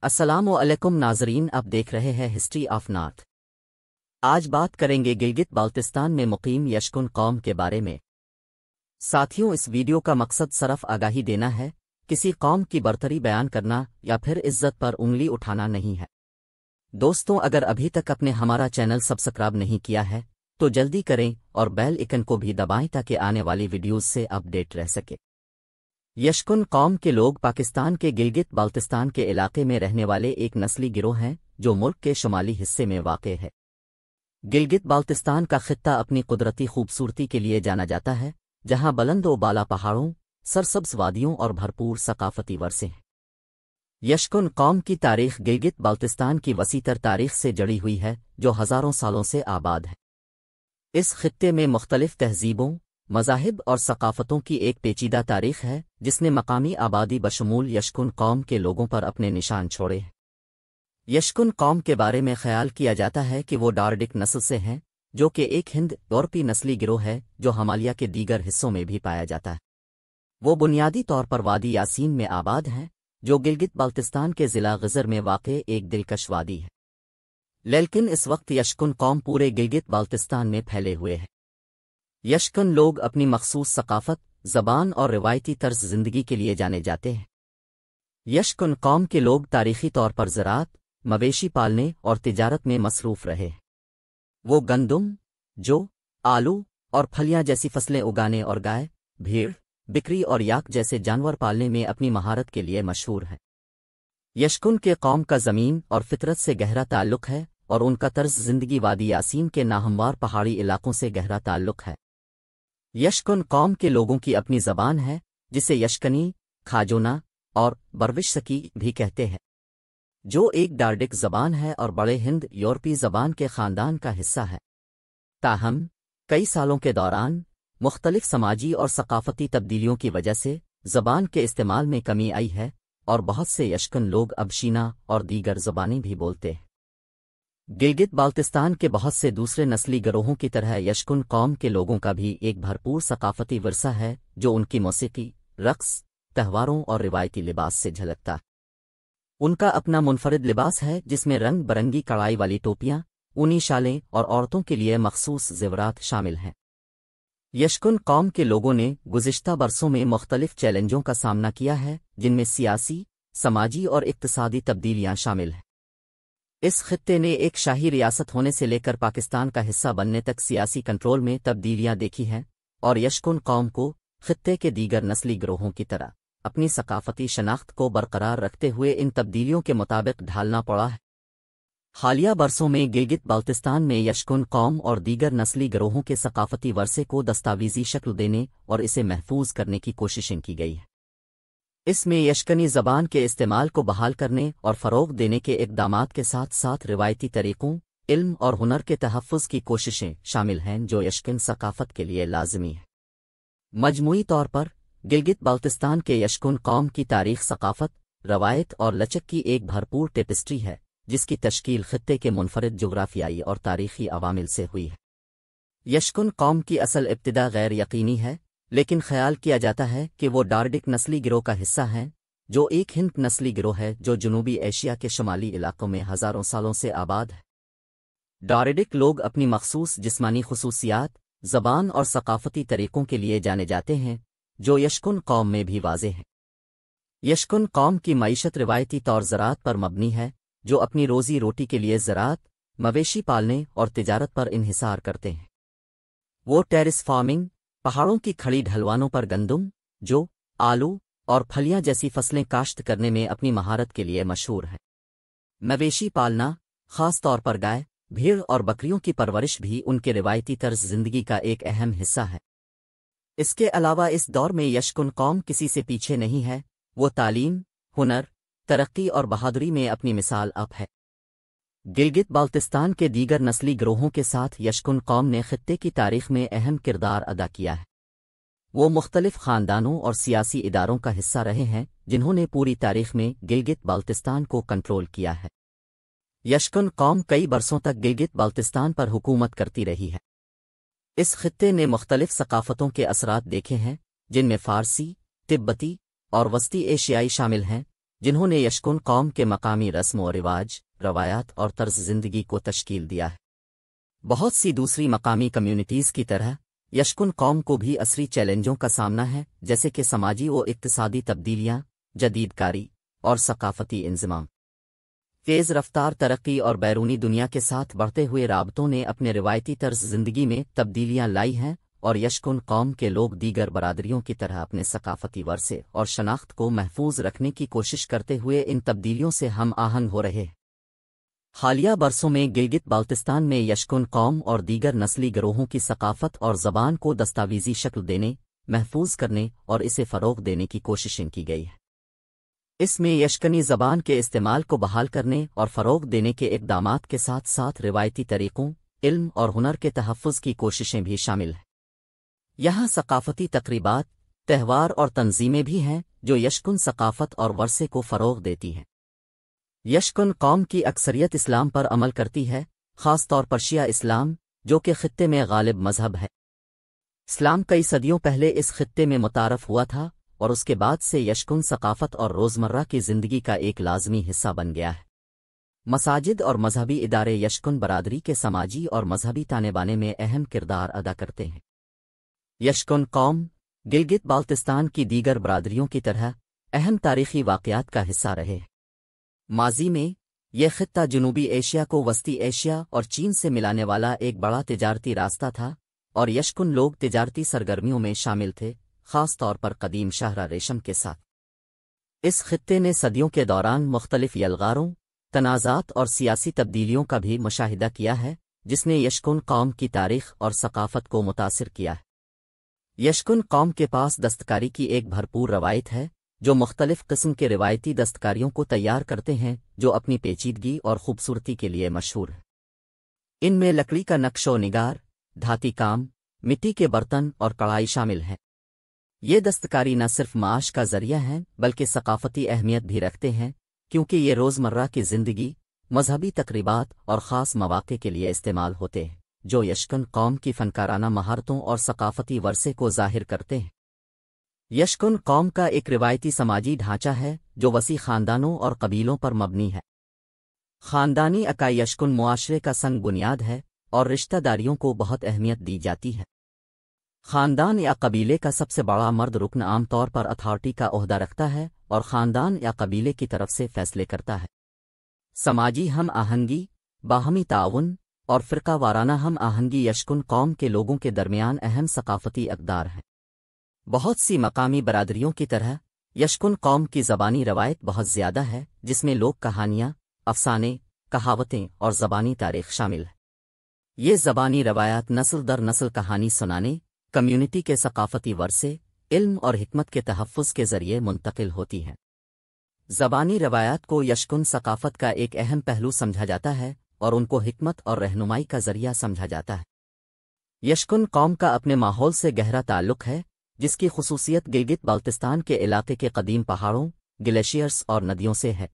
السلام علیکم ناظرین، آپ دیکھ رہے ہیں ہسٹری آف نارتھ۔ آج بات کریں گے گلگت بالتستان میں مقیم یشکن قوم کے بارے میں۔ ساتھیوں، اس ویڈیو کا مقصد صرف آگاہی دینا ہے، کسی قوم کی برتری بیان کرنا یا پھر عزت پر انگلی اٹھانا نہیں ہے۔ دوستوں، اگر ابھی تک اپنے ہمارا چینل سبسکرائب نہیں کیا ہے تو جلدی کریں اور بیل آئکن کو بھی دبائیں تاکہ آنے والی ویڈیوز سے اپ ڈیٹ رہ سکے۔ یشکن قوم کے لوگ پاکستان کے گلگت بالتستان کے علاقے میں رہنے والے ایک نسلی گروہ ہیں جو ملک کے شمالی حصے میں واقع ہے۔ گلگت بالتستان کا خطہ اپنی قدرتی خوبصورتی کے لیے جانا جاتا ہے، جہاں بلند و بالا پہاڑوں، سرسبز وادیوں اور بھرپور ثقافتی ورثے ہیں۔ یشکن قوم کی تاریخ گلگت بالتستان کی وسیع تر تاریخ سے جڑی ہوئی ہے جو ہزاروں سالوں سے آباد ہے۔ اس خطے میں مختلف تہذیبوں، مذاہب اور ثقافتوں کی ایک پیچیدہ تاریخ ہے جس نے مقامی آبادی بشمول یشکن قوم کے لوگوں پر اپنے نشان چھوڑے ہیں۔ یشکن قوم کے بارے میں خیال کیا جاتا ہے کہ وہ ڈارڈک نسل سے ہیں، جو کہ ایک ہند یورپی نسلی گروہ ہے جو ہمالیہ کے دیگر حصوں میں بھی پایا جاتا ہے۔ وہ بنیادی طور پر وادی یاسین میں آباد ہیں، جو گلگت بالتستان کے ضلع غزر میں واقع ایک دلکش وادی ہے۔ لیکن اس وقت یشکن قوم پورے گلگت بالتستان میں پھیلے ہوئے ہیں۔ یشکن لوگ اپنی مخصوص ثقافت، زبان اور روایتی طرز زندگی کے لیے جانے جاتے ہیں۔ یشکن قوم کے لوگ تاریخی طور پر زراعت، مویشی پالنے اور تجارت میں مصروف رہے ہیں۔ وہ گندم، جو، آلو اور پھلیاں جیسی فصلیں اگانے اور گائے، بھیڑ، بکری اور یاک جیسے جانور پالنے میں اپنی مہارت کے لیے مشہور ہے۔ یشکن کے قوم کا زمین اور فطرت سے گہرا تعلق ہے اور ان کا طرز زندگی وادی یاسین کے ناہموار پہاڑی علاقوں سے گہرا تعلق ہے۔ یشکن قوم کے لوگوں کی اپنی زبان ہے جسے یشکنی، کھاجونا اور بروش سکی بھی کہتے ہیں، جو ایک ڈارڈک زبان ہے اور بڑے ہند یورپی زبان کے خاندان کا حصہ ہے۔ تاہم، کئی سالوں کے دوران مختلف سماجی اور ثقافتی تبدیلیوں کی وجہ سے زبان کے استعمال میں کمی آئی ہے اور بہت سے یشکن لوگ اب شینا اور دیگر زبانیں بھی بولتے ہیں۔ گلگت بالتستان کے بہت سے دوسرے نسلی گروہوں کی طرح یشکن قوم کے لوگوں کا بھی ایک بھرپور ثقافتی ورثہ ہے جو ان کی موسیقی، رقص، تہواروں اور روایتی لباس سے جھلکتا ہے۔ ان کا اپنا منفرد لباس ہے جس میں رنگ برنگی کڑھائی والی ٹوپیاں، اونی شالیں اور عورتوں کے لیے مخصوص زیورات شامل ہیں۔ یشکن قوم کے لوگوں نے گزشتہ برسوں میں مختلف چیلنجوں کا سامنا کیا ہے جن میں سیاسی، سماجی اور اقتصادی تبدیلیاں شامل ہیں۔ اس خطے نے ایک شاہی ریاست ہونے سے لے کر پاکستان کا حصہ بننے تک سیاسی کنٹرول میں تبدیلیاں دیکھی ہیں، اور یشکن قوم کو خطے کے دیگر نسلی گروہوں کی طرح اپنی ثقافتی شناخت کو برقرار رکھتے ہوئے ان تبدیلیوں کے مطابق ڈھالنا پڑا ہے۔ حالیہ برسوں میں گلگت بالتستان میں یشکن قوم اور دیگر نسلی گروہوں کے ثقافتی ورثے کو دستاویزی شکل دینے اور اسے محفوظ کرنے کی کوششیں کی گئی ہیں۔ اس میں یشکنی زبان کے استعمال کو بحال کرنے اور فروغ دینے کے اقدامات کے ساتھ ساتھ روایتی طریقوں، علم اور ہنر کے تحفظ کی کوششیں شامل ہیں جو یشکن ثقافت کے لیے لازمی ہیں۔ مجموعی طور پر، گلگت بالتستان کے یشکن قوم کی تاریخ، ثقافت، روایت اور لچک کی ایک بھرپور ٹیپسٹری ہے جس کی تشکیل خطے کے منفرد جغرافیائی اور تاریخی عوامل سے ہوئی ہے۔ یشکن قوم کی اصل ابتدا غیر یقینی ہے، لیکن خیال کیا جاتا ہے کہ وہ ڈارڈک نسلی گروہ کا حصہ ہیں، جو ایک ہند نسلی گروہ ہے جو جنوبی ایشیا کے شمالی علاقوں میں ہزاروں سالوں سے آباد ہے۔ ڈارڈک لوگ اپنی مخصوص جسمانی خصوصیات، زبان اور ثقافتی طریقوں کے لیے جانے جاتے ہیں جو یشکن قوم میں بھی واضح ہیں۔ یشکن قوم کی معیشت روایتی طور زراعت پر مبنی ہے، جو اپنی روزی روٹی کے لیے زراعت، مویشی پالنے اور تجارت پر انحصار کرتے ہیں۔ وہ ٹیرس فارمنگ، پہاڑوں کی کھڑی ڈھلوانوں پر گندم، جو، آلو اور پھلیاں جیسی فصلیں کاشت کرنے میں اپنی مہارت کے لیے مشہور ہے۔ مویشی پالنا، خاص طور پر گائے، بھیڑ اور بکریوں کی پرورش بھی ان کے روایتی طرز زندگی کا ایک اہم حصہ ہے۔ اس کے علاوہ اس دور میں یشکن قوم کسی سے پیچھے نہیں ہے، وہ تعلیم، ہنر، ترقی اور بہادری میں اپنی مثال اب ہے۔ گلگت بالتستان کے دیگر نسلی گروہوں کے ساتھ یشکن قوم نے خطے کی تاریخ میں اہم کردار ادا کیا ہے۔ وہ مختلف خاندانوں اور سیاسی اداروں کا حصہ رہے ہیں جنہوں نے پوری تاریخ میں گلگت بالتستان کو کنٹرول کیا ہے۔ یشکن قوم کئی برسوں تک گلگت بالتستان پر حکومت کرتی رہی ہے۔ اس خطے نے مختلف ثقافتوں کے اثرات دیکھے ہیں جن میں فارسی، تبتی اور وسطی ایشیائی شامل ہیں، जिन्होंने यशकुन कौम के मकामी रस्म व रिवाज, रवायात और तर्ज ज़िंदगी को तश्कील दिया है। बहुत सी दूसरी मकामी कम्युनिटीज़ की तरह यशकुन कौम को भी असरी चैलेंजों का सामना है, जैसे कि समाजी व इक्तिसादी तब्दीलियाँ, जदीदकारी और सकाफती इंज़माम। तेज़ रफ्तार तरक्की और बैरूनी दुनिया के साथ बढ़ते हुए राबतों ने अपने रिवायती तर्ज ज़िंदगी में तब्दीलियाँ लाई हैं, और यशकुन कौम के लोग दीगर बरादरियों की तरह अपने सकाफती वर्से और शनाख्त को महफूज रखने की कोशिश करते हुए इन तब्दीलियों से हम आहंग हो रहे हैं। हालिया बरसों में गिलगित बाल्तिस्तान में यशकुन कौम और दीगर नस्ली गिरोहों की सकाफत और ज़बान को दस्तावेज़ी शक्ल देने, महफूज करने और इसे फ़रोग़ देने की कोशिशें की गई हैं। इसमें यशकनी ज़बान के इस्तेमाल को बहाल करने और फ़रोग़ देने के इक़दामात के साथ साथ रिवायती तरीक़ों, इल्म और हुनर के तहफ़्फ़ुज़ की कोशिशें भी शामिल हैं। यहाँ सकाफती तक़रीबात, त्यौहार और तंजीमें भी हैं जो यशकुन सकाफत और वर्से को फ़रोग़ देती हैं। यशकुन कौम की अक्सरियत इस्लाम पर अमल करती है, ख़ास तौर पर शिया इस्लाम, जो कि ख़ित्ते में गालिब मज़हब है। इस्लाम कई सदियों पहले इस ख़ित्ते में मुतारफ़ हुआ था और उसके बाद से यशकुन सकाफत और रोज़मर्रा की ज़िंदगी का एक लाज़मी हिस्सा बन गया है। मसाजिद और मजहबी इदारे यशकुन बरादरी के समाजी और मजहबी ताने बाने में अहम किरदार अदा करते हैं। यशकुन कौम गिलगित बाल्तिस्तान की दीगर बरादरियों की तरह अहम तारीख़ी वाक़यात का हिस्सा रहे। माज़ी में यह ख़ित्ता जनूबी एशिया को वस्ती एशिया और चीन से मिलाने वाला एक बड़ा तिजारती रास्ता था, और यशकुन लोग तिजारती सरगर्मियों में शामिल थे, ख़ास तौर पर कदीम शाहरा रेशम के साथ। इस ख़ित्ते ने सदियों के दौरान मुख्तलिफ यलगारों, तनाज़ात और सियासी तब्दीलियों का भी मुशाहिदा किया है, जिसने यशकुन कौम की तारीख़ और सकाफ़त को मुतासिर किया है। यशकुन कौम के पास दस्तकारी की एक भरपूर रवायत है, जो मुख्तलिफ किस्म के रिवायती दस्तकारियों को तैयार करते हैं, जो अपनी पेचीदगी और खूबसूरती के लिए मशहूर है। इनमें लकड़ी का नक्शो निगार, धाती काम, मिट्टी के बर्तन और कढ़ाई शामिल हैं। ये दस्तकारी न सिर्फ माश का ज़रिया हैं, बल्कि सकाफ़ती अहमियत भी रखते हैं, क्योंकि ये रोज़मर्रा की ज़िंदगी, मजहबी तक़रीबात और ख़ास मौक़े के लिए इस्तेमाल होते हैं, जो यशकुन कौम की फ़नकाराना महारतों और सकाफ़ती वर्से को ज़ाहिर करते हैं। यशकुन कौम का एक रिवायती समाजी ढांचा है जो वसी ख़ानदानों और कबीलों पर मबनी है। ख़ानदानी अकाई यशकुन मुआशरे का संग बुनियाद है और रिश्तेदारियों को बहुत अहमियत दी जाती है। ख़ानदान या कबीले का सबसे बड़ा मर्द रुकन आम तौर पर अथॉरिटी का ओहदा रखता है और ख़ानदान या कबीले की तरफ से फ़ैसले करता है। समाजी हम आहंगी, बाहमी ताउन और फ़िरका वाराना हम आहंगी यशकुन कौम के लोगों के दरमियान अहम सकाफ़ती अक़दार हैं। बहुत सी मकामी बरादरियों की तरह यशकुन कौम की ज़बानी रवायत बहुत ज़्यादा है, जिसमें लोक कहानियाँ, अफ़साने, कहावतें और ज़बानी तारीख़ शामिल है। ये ज़बानी रवायात नस्ल दर नस्ल कहानी सुनाने, कम्युनिटी के सकाफ़ती वर्से, इल्म और हिकमत के तहफ़्फ़ुज़ के ज़रिए मुंतकिल होती हैं। ज़बानी रवायात को यशकुन सकाफ़त का एक अहम पहलू समझा जाता है और उनको हिकमत और रहनुमाई का ज़रिया समझा जाता है। यशकुन कौम का अपने माहौल से गहरा ताल्लुक़ है, जिसकी खुसूसियत गिलगित बाल्तिस्तान के इलाके के कदीम पहाड़ों, ग्लेशियर्स और नदियों से है।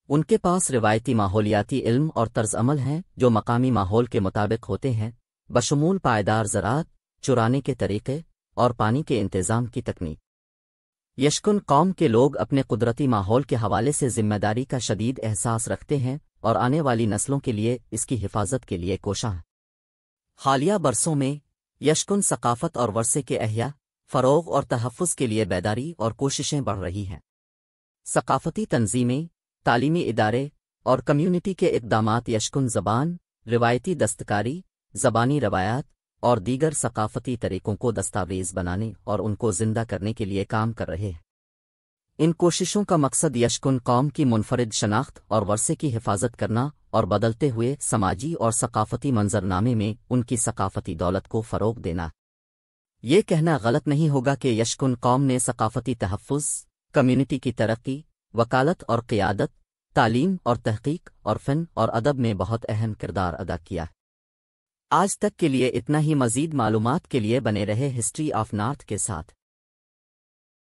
उनके पास रिवायती माहौलियाती इल्म और तर्ज अमल हैं जो मकामी माहौल के मुताबिक होते हैं, बशमूल पायदार ज़राअत, चुराने के तरीक़े और पानी के इंतज़ाम की तकनीक। यशकुन कौम के लोग अपने कुदरती माहौल के हवाले से ज़िम्मेदारी का शदीद एहसास रखते हैं और आने वाली नस्लों के लिए इसकी हिफाजत के लिए कोशां हैं। हालिया बरसों में यशकुन सकाफ़त और वर्से के अहया, फ़रोग़ और तहफ़्फ़ुज़ के लिए बेदारी और कोशिशें बढ़ रही हैं। सकाफ़ती तंज़ीमें, तालीमी इदारे और कम्युनिटी के इक़दामात यशकुन ज़बान, रिवायती दस्तकारी, ज़बानी रवायात और दीगर सकाफ़ती तरीक़ों को दस्तावेज़ बनाने और उनको ज़िंदा करने के लिए काम कर रहे हैं। इन कोशिशों का मकसद यशकुन कौम की मुनफ़रिद शनाख्त और वर्से की हिफाजत करना और बदलते हुए समाजी और सकाफ़ती मंज़रनामे में उनकी सकाफ़ती दौलत को फ़रोग़ देना। ये कहना गलत नहीं होगा कि यशकुन कौम ने सकाफ़ती तहफ़्फ़ुज़, कम्युनिटी की तरक्की, वकालत और क़ियादत, तालीम और तहक़ीक़ और फ़न और अदब में बहुत अहम किरदार अदा किया। आज तक के लिए इतना ही। मज़ीद मालूमात के लिए बने रहे हिस्ट्री ऑफ नॉर्थ के साथ।